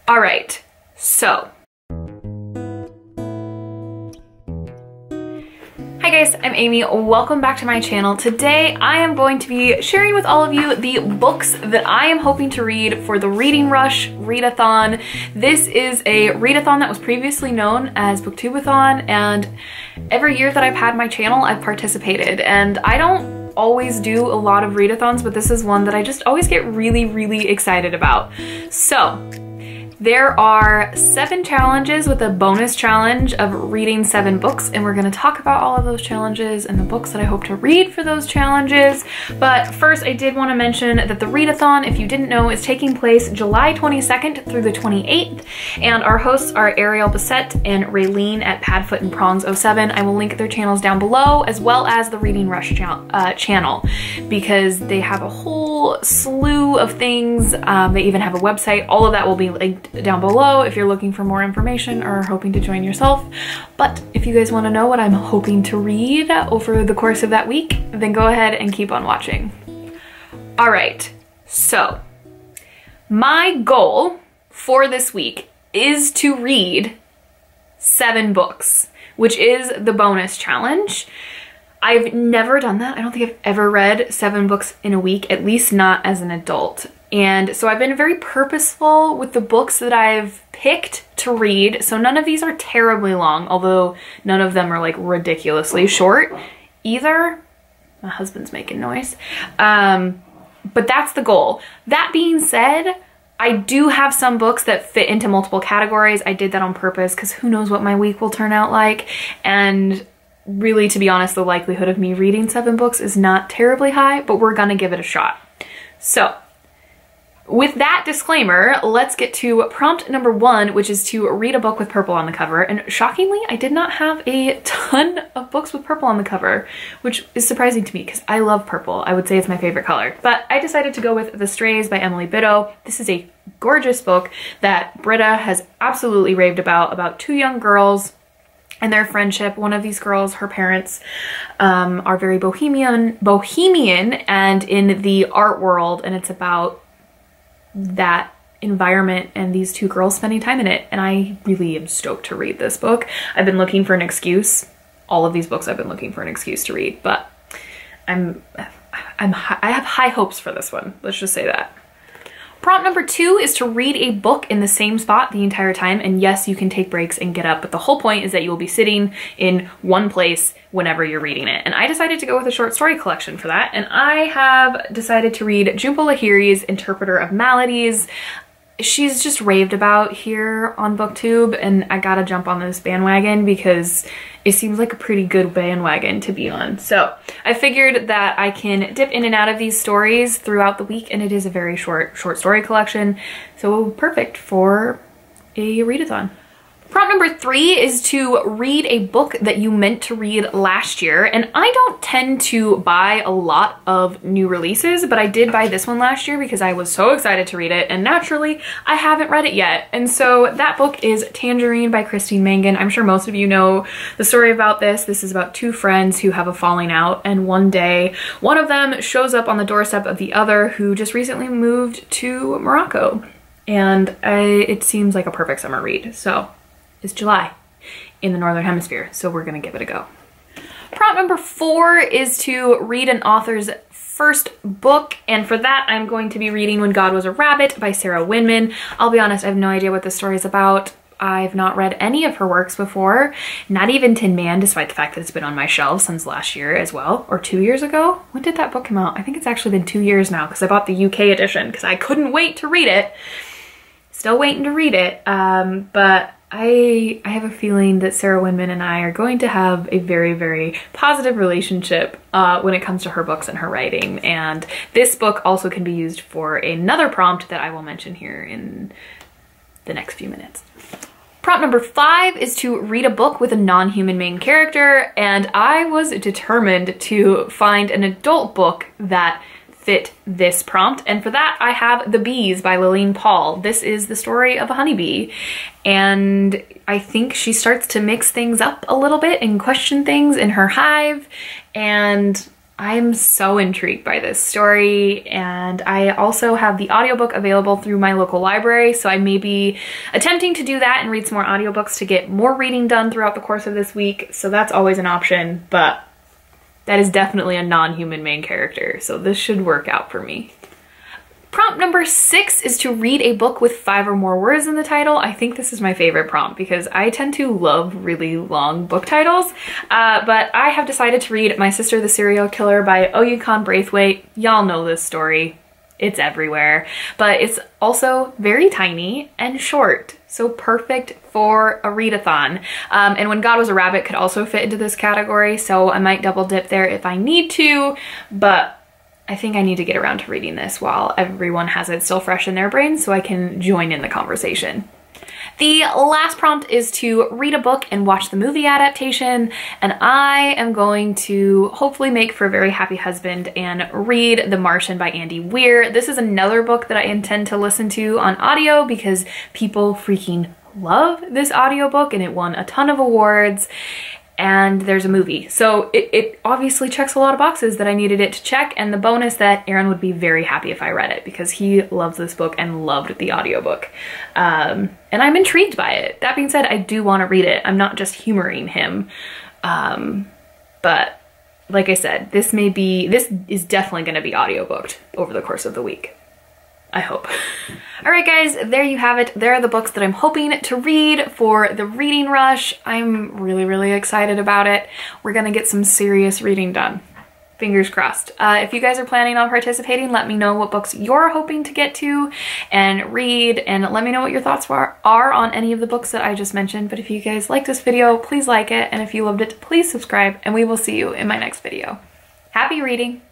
All right, so. Hi guys, I'm Amy. Welcome back to my channel. Today I am going to be sharing with all of you the books that I am hoping to read for the Reading Rush Readathon. This is a readathon that was previously known as Booktubeathon, and every year that I've had my channel, I've participated, and I don't always do a lot of readathons, but this is one that I just always get really excited about. So there are 7 challenges with a bonus challenge of reading 7 books, and we're going to talk about all of those challenges and the books that I hope to read for those challenges. But first, I did want to mention that the readathon, if you didn't know, is taking place July 22nd through the 28th, and our hosts are Ariel Bissett and Raylene at Padfoot and Prongs 07. I will link their channels down below, as well as the Reading Rush channel, because they have a whole slew of things. They even have a website. All of that will be linked down below if you're looking for more information or hoping to join yourself. But if you guys want to know what I'm hoping to read over the course of that week, then go ahead and keep on watching. All right, so my goal for this week is to read 7 books, which is the bonus challenge. I've never done that. I don't think I've ever read 7 books in a week, at least not as an adult. And so I've been very purposeful with the books that I've picked to read. So none of these are terribly long, although none of them are like ridiculously short either. My husband's making noise. But that's the goal. That being said, I do have some books that fit into multiple categories. I did that on purpose because who knows what my week will turn out like. And really, to be honest, the likelihood of me reading 7 books is not terribly high, but we're gonna give it a shot. So with that disclaimer, let's get to prompt number 1, which is to read a book with purple on the cover. And shockingly, I did not have a ton of books with purple on the cover, which is surprising to me because I love purple. I would say it's my favorite color. But I decided to go with The Strays by Emily Bitto. This is a gorgeous book that Britta has absolutely raved about 2 young girls and their friendship. One of these girls, her parents are very bohemian and in the art world, and it's about that environment and these 2 girls spending time in it. And I really am stoked to read this book. I've been looking for an excuse. All of these books I've been looking for an excuse to read, but I have high hopes for this one. Let's just say that. Prompt number 2 is to read a book in the same spot the entire time. And yes, you can take breaks and get up, but the whole point is that you will be sitting in one place whenever you're reading it. And I decided to go with a short story collection for that. And I have decided to read Jhumpa Lahiri's Interpreter of Maladies. She's just raved about here on BookTube, and I gotta jump on this bandwagon because it seems like a pretty good bandwagon to be on. So I figured that I can dip in and out of these stories throughout the week, and it is a very short story collection, so perfect for a readathon. Prompt number 3 is to read a book that you meant to read last year. And I don't tend to buy a lot of new releases, but I did buy this one last year because I was so excited to read it, and naturally I haven't read it yet. And so that book is Tangerine by Christine Mangan. I'm sure most of you know the story about this. This is about 2 friends who have a falling out, and one day one of them shows up on the doorstep of the other, who just recently moved to Morocco. And it seems like a perfect summer read. So it's July in the Northern Hemisphere, so we're gonna give it a go. Prompt number 4 is to read an author's first book, and for that I'm going to be reading When God Was a Rabbit by Sarah Winman. I'll be honest, I have no idea what this story is about. I've not read any of her works before, not even Tin Man, despite the fact that it's been on my shelf since last year as well, or 2 years ago. When did that book come out? I think it's actually been 2 years now because I bought the UK edition because I couldn't wait to read it. Still waiting to read it, but I have a feeling that Sarah Winman and I are going to have a very positive relationship when it comes to her books and her writing. And this book also can be used for another prompt that I will mention here in the next few minutes. Prompt number 5 is to read a book with a non-human main character, and I was determined to find an adult book that fit this prompt, and for that I have The Bees by Lillian Paul. This is the story of a honeybee, and I think she starts to mix things up a little bit and question things in her hive, and I'm so intrigued by this story, and I also have the audiobook available through my local library, so I may be attempting to do that and read some more audiobooks to get more reading done throughout the course of this week, so that's always an option, but that is definitely a non-human main character, so this should work out for me. Prompt number 6 is to read a book with 5 or more words in the title. I think this is my favorite prompt because I tend to love really long book titles, but I have decided to read My Sister the Serial Killer by Oyukon Braithwaite. Y'all know this story. It's everywhere, but it's also very tiny and short, so perfect for a readathon. And When God Was a Rabbit could also fit into this category, so I might double dip there if I need to, but I think I need to get around to reading this while everyone has it still fresh in their brains so I can join in the conversation. The last prompt is to read a book and watch the movie adaptation, and I am going to hopefully make for a very happy husband and read The Martian by Andy Weir. This is another book that I intend to listen to on audio because people freaking love this audiobook and it won a ton of awards. And there's a movie. So it obviously checks a lot of boxes that I needed it to check, and the bonus that Aaron would be very happy if I read it because he loves this book and loved the audiobook. And I'm intrigued by it. That being said, I do want to read it. I'm not just humoring him. But like I said, this is definitely gonna be audiobooked over the course of the week. I hope. All right, guys, there you have it. There are the books that I'm hoping to read for the reading rush. I'm really, really excited about it. We're gonna get some serious reading done. Fingers crossed. If you guys are planning on participating, let me know what books you're hoping to get to and read, and let me know what your thoughts are on any of the books that I just mentioned. But if you guys like this video, please like it, and if you loved it, please subscribe, and we will see you in my next video. Happy reading!